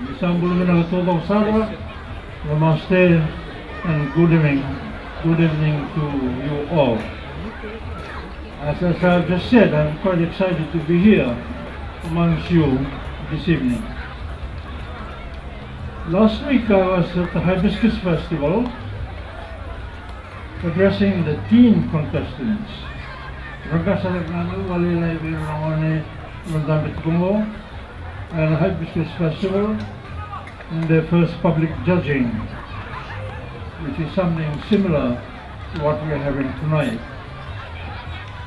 Isang bulong na natutong sarwa. Namaste and good evening. Good evening to you all. As I've just said, I'm quite excited to be here amongst you this evening. Last week I was at the Hibiscus Festival addressing the teen contestants. And the Hibiscus Festival in their first public judging, which is something similar to what we are having tonight.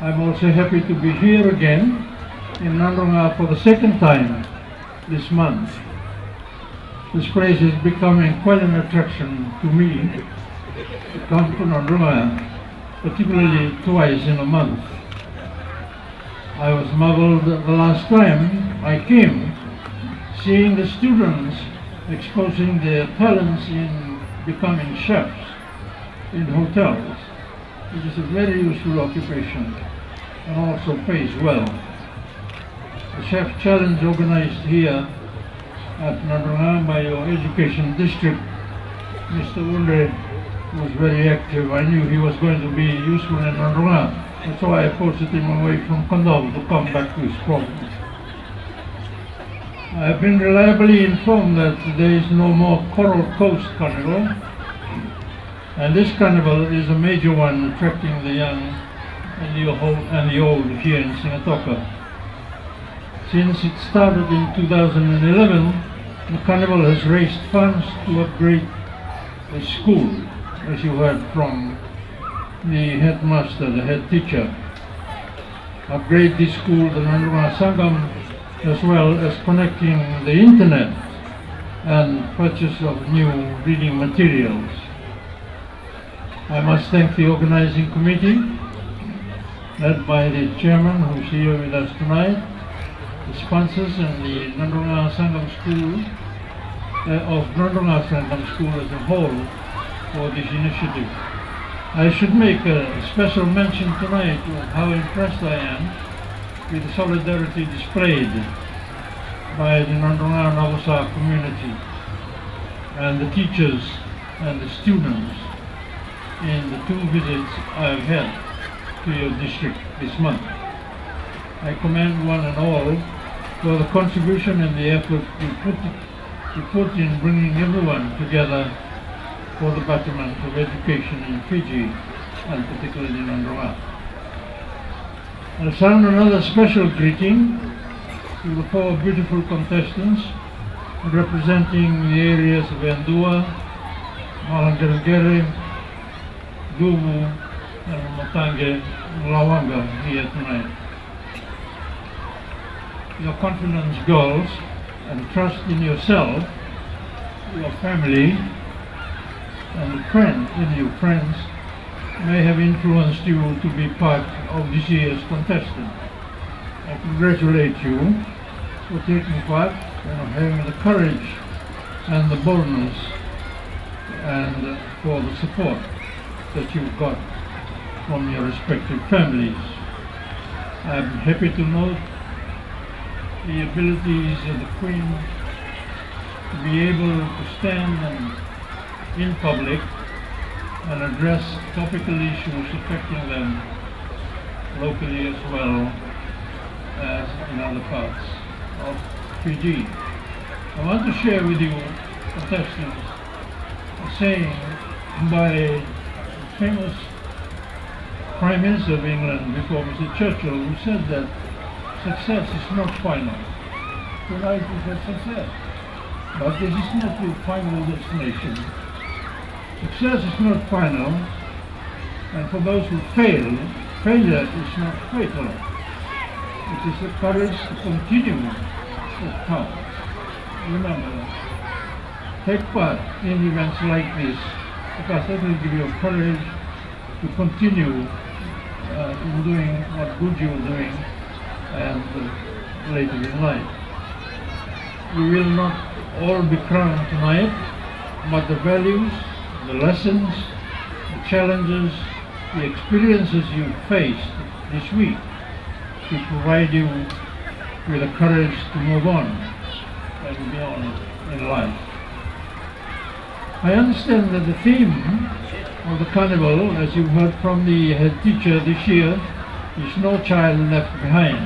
I'm also happy to be here again in Nadroga for the second time this month. This place is becoming quite an attraction to me to come to Nadroga, particularly twice in a month. I was marveled the last time I came, seeing the students exposing their talents in becoming chefs in hotels, which is a very useful occupation and also pays well. The Chef Challenge organized here at Nadroga by your education district, Mr. Bole was very active. I knew he was going to be useful in Nadroga. That's why I posted him away from Kandal to come back to his province. I have been reliably informed that there is no more Coral Coast Carnival, and this carnival is a major one attracting the young and the old here in Singatoka. Since it started in 2011, the carnival has raised funds to upgrade the school, as you heard from the headmaster, the head teacher. Upgrade this school, the Nadroga Sangam, as well as connecting the internet and purchase of new reading materials. I must thank the organizing committee, led by the chairman who's here with us tonight, the sponsors and the Nadroga Sangam School, of Nadroga Sangam School as a whole for this initiative. I should make a special mention tonight of how impressed I am with the solidarity displayed by the Nadroga Navasa community and the teachers and the students in the 2 visits I have had to your district this month. I commend one and all for the contribution and the effort you put in bringing everyone together for the betterment of education in Fiji and particularly in Nadroga. I'll sound another special greeting to the 4 beautiful contestants representing the areas of Endua, Malangarangere, Dubu, and Matange, Lawanga here tonight. Your confidence, girls, and trust in yourself, your family, and your friends may have influenced you to be part of this year's contestant. I congratulate you for taking part and having the courage and the boldness and for the support that you've got from your respective families. I'm happy to note the abilities of the Queen to be able to stand in public and address topical issues affecting them locally as well as in other parts of Fiji. I want to share with you, contestants, a saying by a famous Prime Minister of England before Mr. Churchill, who said that success is not final. Tonight is a success, but this is not your final destination. Success is not final, and for those who fail, failure is not fatal. It is the courage to continue that counts. Remember that. Take part in events like this, because that will give you courage to continue in doing what good you're doing and later in life. We will not all be crowned tonight, but the values, the lessons, the challenges, the experiences you faced this week should provide you with the courage to move on and beyond in life. I understand that the theme of the carnival, as you heard from the head teacher this year, is No Child Left Behind,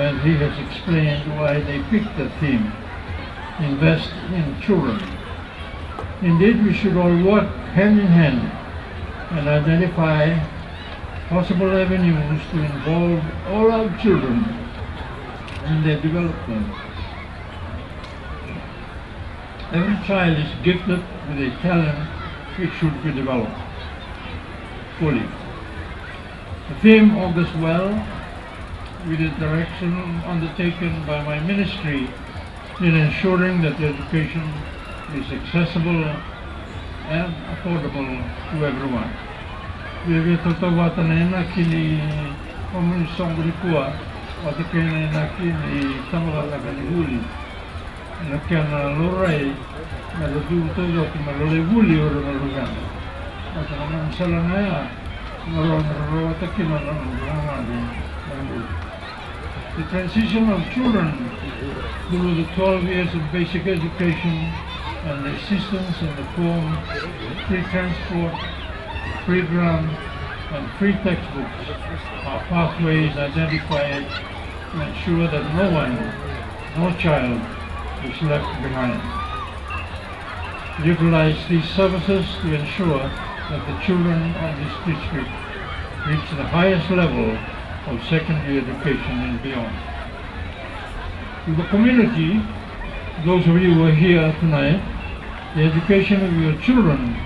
and he has explained why they picked the theme, Invest in Children. Indeed, we should all work hand in hand and identify possible avenues to involve all our children in their development. Every child is gifted with a talent which should be developed fully. The theme augurs well with the direction undertaken by my ministry in ensuring that education is accessible and affordable to everyone. We totawatan kini komunisong rikua wata kena kini tamalaga ni huli. Nakana lorai maladu todo ki malole huli ora malugan. Ata naman salangaya maron wata kina the transition of children through the 12 years of basic education and the assistance in the form of free transport, free grant, and free textbooks are pathways identified to ensure that no child is left behind. Utilize these services to ensure that the children of this district reach the highest level of secondary education and beyond. To the community, those of you who are here tonight, the education of your children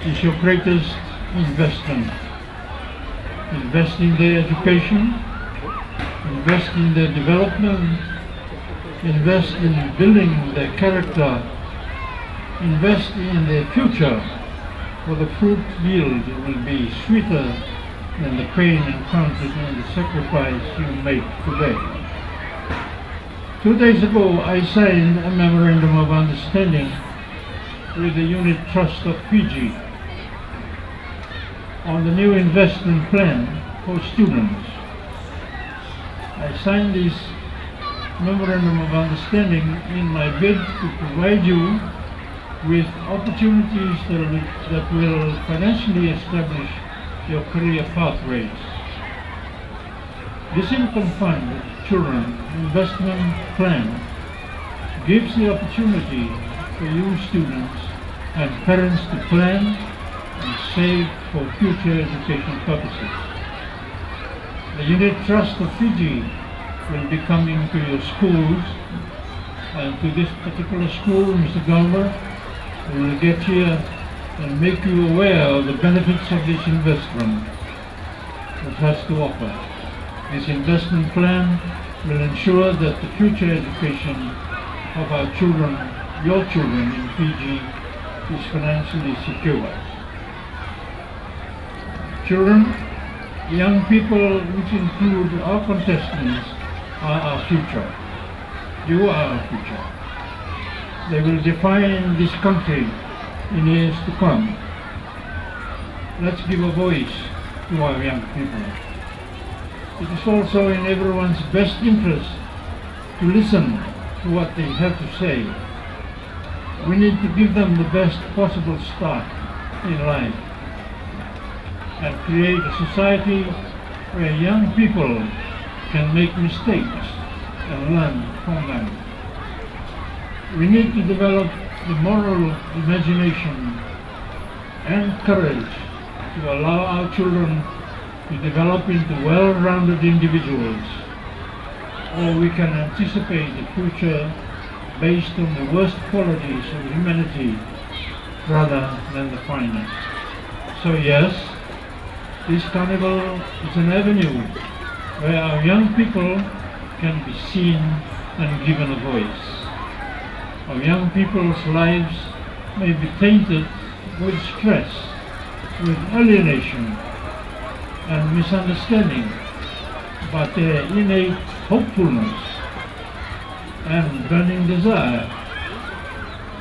is your greatest investment. Invest in their education, invest in their development, invest in building their character, invest in their future, for the fruit yield will be sweeter than the pain encountered and the sacrifice you make today. 2 days ago, I signed a memorandum of understanding with the Unit Trust of Fiji on the new investment plan for students. I signed this memorandum of understanding in my bid to provide you with opportunities that will financially establish your career pathways. This income fund children investment plan gives the opportunity for you students and parents to plan and save for future education purposes. The Unit Trust of Fiji will be coming to your schools, and to this particular school, Mr. Galmer, we will get here and make you aware of the benefits of this investment that has to offer. This investment plan will ensure that the future education of our children, your children in Fiji, is financially secure. Children, young people, which include our contestants, are our future. You are our future. They will define this country in years to come. Let's give a voice to our young people. It is also in everyone's best interest to listen to what they have to say. We need to give them the best possible start in life and create a society where young people can make mistakes and learn from them. We need to develop the moral imagination and courage to allow our children to develop into well-rounded individuals, or we can anticipate the future based on the worst qualities of humanity rather than the finest. So yes, this carnival is an avenue where our young people can be seen and given a voice. Our young people's lives may be tainted with stress, with alienation and misunderstanding, but their innate hopefulness and burning desire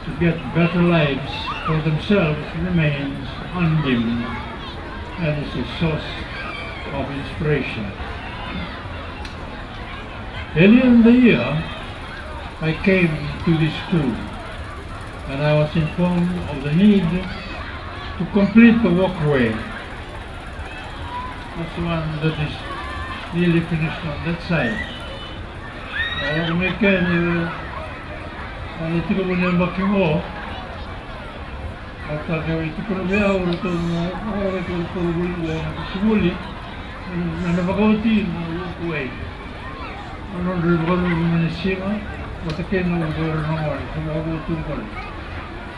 to get better lives for themselves remains undimmed and is a source of inspiration. Earlier in the year, I came to this school and I was informed of the need to complete the walkway. That's the one that is nearly finished on that side. Now, we can ito ko muna making mo. At ito ko na biya, ito ko na simuli. Na napakauti na walkway. Ano rin ko na manisima. Matakin na ubar ng oras.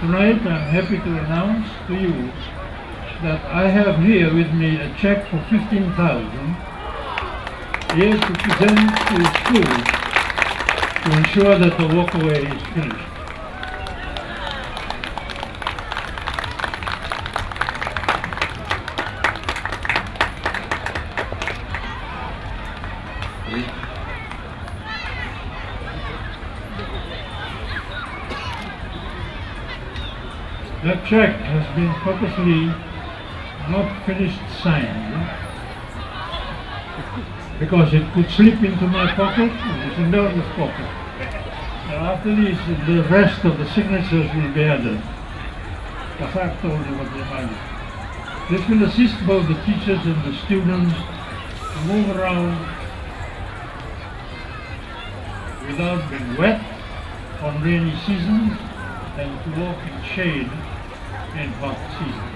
Tonight, I'm happy to announce to you that I have here with me a check for 15,000 here to present to the school to ensure that the walkway is finished. That check has been purposely not finished signed because it could slip into my pocket and it's in Nadroga's pocket. Now after this, the rest of the signatures will be added. This will assist both the teachers and the students to move around without being wet on rainy seasons and to walk in shade in hot season.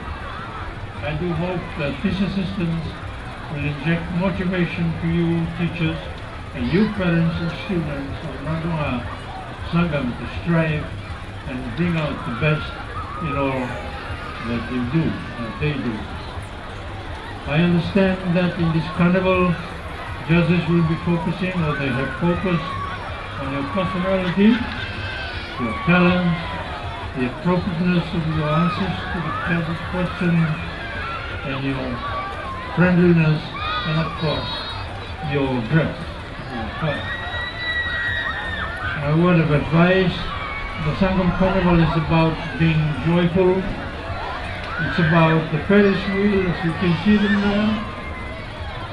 I do hope that this assistance will inject motivation to you teachers and you parents and students of Nadroga Sangam to strive and bring out the best in all that they do. I understand that in this carnival, judges will be focusing, or they have focused, on your personality, your talents, the appropriateness of your answers to the judges' questions, and your friendliness, and of course, your dress, your color. My word of advice, the Sangam Carnival is about being joyful. It's about the Ferris wheel, as you can see them there.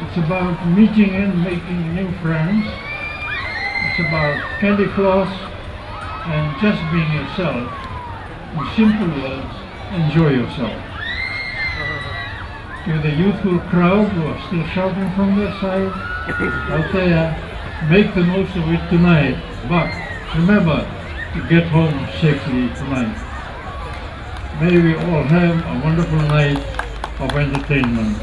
It's about meeting and making new friends. It's about candy floss and just being yourself. In simple words, enjoy yourself. To the youthful crowd who are still shouting from their side out there, make the most of it tonight. But remember to get home safely tonight. May we all have a wonderful night of entertainment.